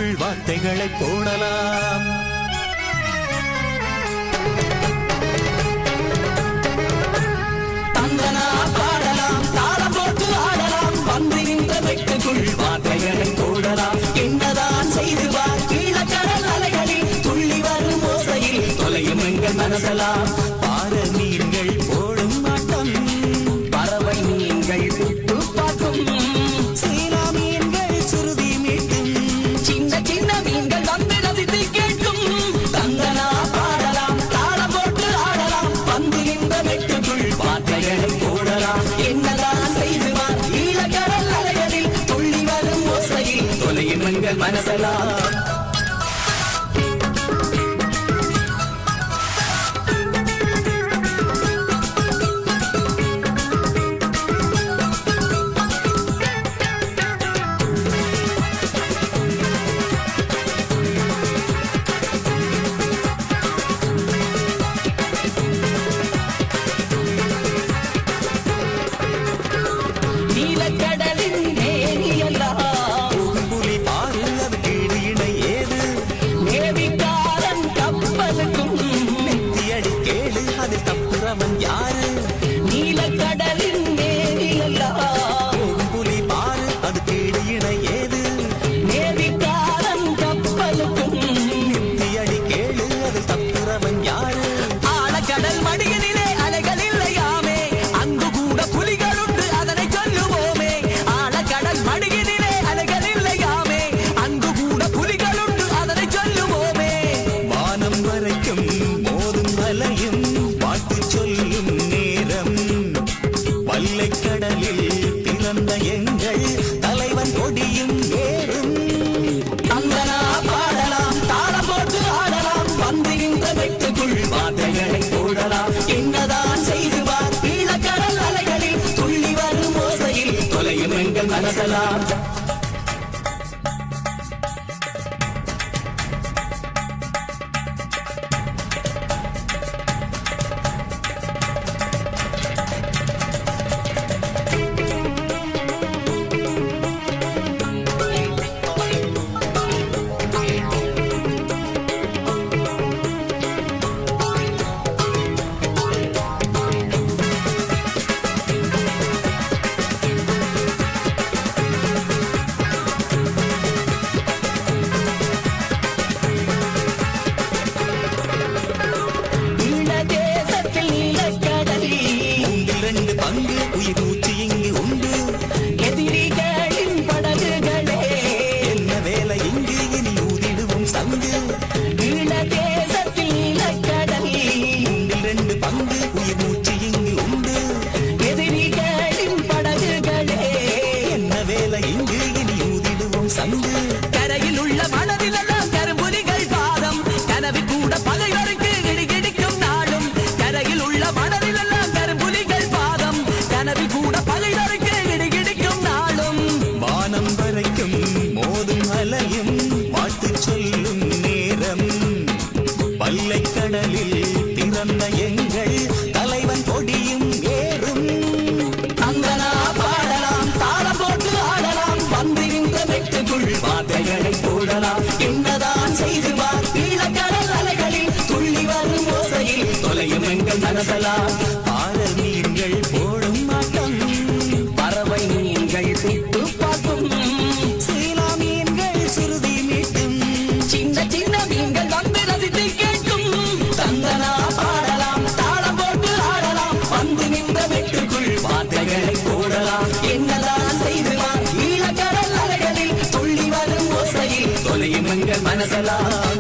மெட்டுக்குள் வார்த்தைகளை போடலாம். தந்தனா பாடலாம், தாளம் போட்டு ஆடலாம், வந்து நின்ற மெட்டுக்குள் வார்த்தைகளை போடலாம். என்னதான் செய்துவார் கீழக்கடல் அலைகளில் துள்ளி வரும் ஓசையில் தொலையும் எங்கள் மனசலாம். பார மீன்கள் போடும் ஆட்டம், பறவை மீன்கள் புட்டு பார்க்கும், சீலா மீன்கள் சுருதி மீட்டும், சின்ன சின்ன மீன்கள் வந்து ரசித்து கேட்கும். தந்தனா பாடலாம், தாளம் போட்டு ஆடலாம், வந்து நின்ற மெட்டுக்குள் வார்த்தைகளை போடலாம். என்னதான் செய்துவார் ஈழக்கடல் அலைகளில் துள்ளி வரும் ஓசையில் தொலையும் எங்கள் மனசலாம். நீலக்கடலின் நேரியெல்லாம் புலி பாரு அது கீழ் இணை ஏது, நேவிக்காரன் கப்பலுக்கும் நெத்தியடி கேளு அதில் தப்புறவன் யாரு. நீலக்கடலின் நேரியெல்லாம் புலி பாரு அது கீழ் இணை ஏது, நேவிக்காரன் கப்பலுக்கும் நெத்தியடி கேளு அதில் தப்புறவன் யாரு. ஆழக்கடல் மடியினிலே அலைகள் இல்லையாமே, அங்கு கூட புலிகளுண்டு அதனை சொல்லுவோமே. ஆழக்கடல் மடியினிலே அலைகள் இல்லையாமே, அங்கு கூட புலிகளுண்டு அதனை சொல்லுவோமே. வானம் வரைக்கும் மோதும் அலையும் பாட்டு சொல்லும் நேரம், வல்லைக்கடலில் பிறந்த எங்கள் தலைவன் கொடியும் ஏறும். தந்தனா பாடலாம், தாளம் போட்டு ஆடலாம், வந்து நின்ற மெட்டுக்குள் வார்த்தைகளை போடலாம். என்னதான் செய்துவார் ஈழக்கடல் அலைகளில் துள்ளி வரும் ஓசையில் தொலையும் எங்கள் மனசலாம். ஈழதேசத்தில் நீலக்கடலில் மூன்றில் 2 பங்கு உயிர் மூச்சு இங்கு உண்டு. எதிரிகளின் படகுகளே என்ன வேலை இங்கு இனி ஊதிடுவோம் சங்கு. ஈழதேசத்தில் நீலக்கடலில் மூன்றில் 2 பங்கு உயிர் மூச்சு இங்கு உண்டு. எதிரிகளின் படகுகளே என்ன வேலை இங்கு இனி ஊதிடுவோம் சங்கு. கரையில் உள்ள மனதிலெல்லாம் கரும்புலிகள் பாதம், கனவு கூட பகைவருக்கு இடிக்கும் நாளும். கரையில் உள்ள மனதிலெல்லாம் கரும்புலிகள் பாதம், கனவு கூட பகைவருக்கு இடிக்கும் நாளும். வானம் வரைக்கும் மோதும் அலையும் பாட்டு சொல்லும் நேரம், வல்லைக்கடலில் பிறந்த எங்கள் தலைவன் கொடியும் ஏறும். தந்தனா பாடலாம், தாளம் போட்டு ஆடலாம், வந்து நின்ற மெட்டுக்குள் வார்த்தைகளை போடலாம். என்னதான் செய்துவார் ஈழக்கடல் அலைகளில் துள்ளி வரும் ஓசையில் தொலையும் எங்கள் மனசலாம். பாரல் மீன்கள் போடும் ஆட்டம், பறவை மீன்கள் சுட்டு பார்க்கும், சீலா மீன்கள் சுருதி மீட்டும், சின்ன சின்ன மீன்கள் வந்து ரசித்து கேட்கும். தந்தனா பாடலாம், தாளம் போட்டு ஆடலாம், வந்து நின்ற மெட்டுக்குள் வார்த்தைகளை போடலாம். என்னதான் செய்துவார் ஈழக்கடல் அலைகளில் துள்ளி வரும் ஓசையில் தொலையும் எங்கள் மனசலாம்.